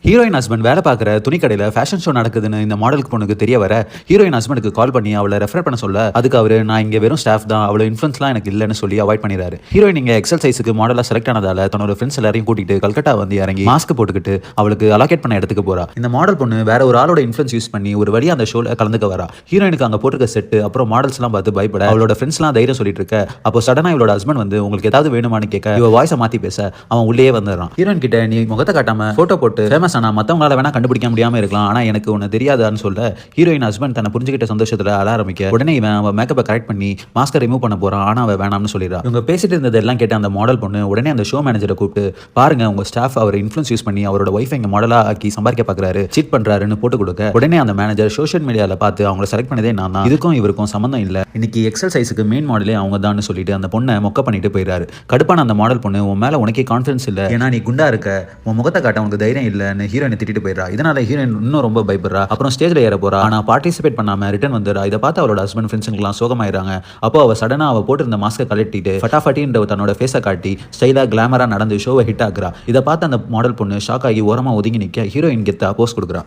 Heroine husband வேலை பார்க்குற துணிக்கடையில் fashion show நடக்குதுன்னு இந்த மாடலுக்கு பொண்ணுக்கு தெரிய வர ஹீரோயின் ஹஸ்பண்டுக்கு கால் பண்ணி அவளை ரெஃபர் பண்ண சொல்ல அதுக்கு அவரு நான் இங்கே வெறும் ஸ்டாஃப் தான், அவ்வளோ இன்ஃப்ளூன்ஸ்லாம் எனக்கு இல்லைன்னு சொல்லி அவாய்ட் பண்ணிடுறாரு. ஹீரோயின் இங்கே எக்ஸல் சைஸுக்கு மாடலாக செலக்ட் ஆனதால தன்னோட ஃப்ரெண்ட்ஸ் எல்லாரையும் கூட்டிட்டு கல்கட்டா வந்து இறங்கி மாஸ்க் போட்டுக்கிட்டு அவளுக்கு அலோகேட் பண்ண இடத்துக்கு போறா. இந்த மாடல் பொண்ணு வேற ஒரு ஆளோட இன்ஃப்ளூன்ஸ் யூஸ் பண்ணி ஒரு வழியா அந்த ஷோல கலந்துக்க வரா. ஹீரோயினுக்கு அங்கே போட்டுக்க செட்டு அப்புறம் மாடல்ஸ்லாம் பார்த்து பயப்பட அவளோட ஃப்ரெண்ட்ஸ்லாம் தைரியம் சொல்லிட்டு இருக்க. அப்போ சடனா இவளோட ஹஸ்பண்ட் வந்து உங்களுக்கு ஏதாவது வேணுமான்னு கேட்க இவ வாய்ஸை மாத்தி பேச அவன் உள்ளே வந்துடுறான். ஹீரோயின் கிட்ட நீ முகத்தை காட்டாம போட்டோ போட்டு ஃபேமஸ் ஆனா மத்தவங்களால வேணா கண்டுபிடிக்க முடியாம இருக்கலாம், ஆனா எனக்கு ஒன்னு தெரியாதான்னு சொல்ல ஹீரோயின் ஹஸ்பண்ட் தன்னை புரிஞ்சுக்கிட்ட சந்தோஷத்துல அழ ஆரம்பிக்க உடனே இவன் அவன் மேக்கப்பை கரெக்ட் பண்ணி மாஸ்கை ரிமூவ் பண்ண போறான். ஆனா அவன் வேணாம்னு சொல்லிடுறா. இவங்க பேசிட்டு இருந்தது எல்லாம் கேட்ட அந்த மாடல் பொண்ணு உடனே அந்த ஷோ மேனேஜரை கூப்பிட்டு பாருங்க உங்க ஸ்டாஃப் அவர் இன்ஃப்ளூன்ஸ் யூஸ் பண்ணி அவரோட ஒய்ஃபை இங்க மாடலா ஆக்கி சம்பாதிக்க பாக்குறாரு, சீட் பண்றாருன்னு போட்டு கொடுக்க உடனே அந்த மேனேஜர் சோஷியல் மீடியால பார்த்து அவங்களை செலக்ட் பண்ணதே நான் தான், இதுக்கும் இவருக்கும் சம்பந்தம் இல்ல, இன்னைக்கு எக்ஸல் சைஸுக்கு மெயின் மாடலே அவங்க தான் சொல்லிட்டு அந்த பொண்ணை மொக்க பண்ணிட்டு போயிடுறாரு. கடுப்பான அந்த மாடல் பொண்ணு உன் மேல உனக்கே கான்ஃபிடன்ஸ் இல்ல, ஏன்னா நீ குண்டா இருக்க, உன் முகத்தை காட்ட உனக்கு தைரியம் இல்லன்னு ஹீரோயினை திட்டிட்டு போயிடுறா. இதனால ஹீரோயின் இன்னும் ரொம்ப பயப்படுறா. அப்புறம் ஸ்டேஜ்ல ஏற போறா, ஆனா பார்ட்டிசிபேட் பண்ணாம ரிட்டர்ன் வந்துடுறா. இதை பார்த்து அவளோட ஹஸ்பண்ட் ஃப்ரெண்ட்ஸுங்கெல்லாம் சோகமாயிராங்க. அப்போ அவ சடனா அவ போட்டிருந்த மாஸ்கை கழட்டிட்டு ஃபட்டாஃபட்டின்ற தன்னோட ஃபேஸை காட்டி ஸ்டைலா கிளாமரா நடந்து ஷோவை ஹிட் ஆகுறா. இதை பார்த்து அந்த மாடல் பொண்ணு ஷாக் ஆகி ஓரமா ஒதுங்கி நிக்க ஹீரோயின் கெத்தா போஸ் கொடுக்குறா.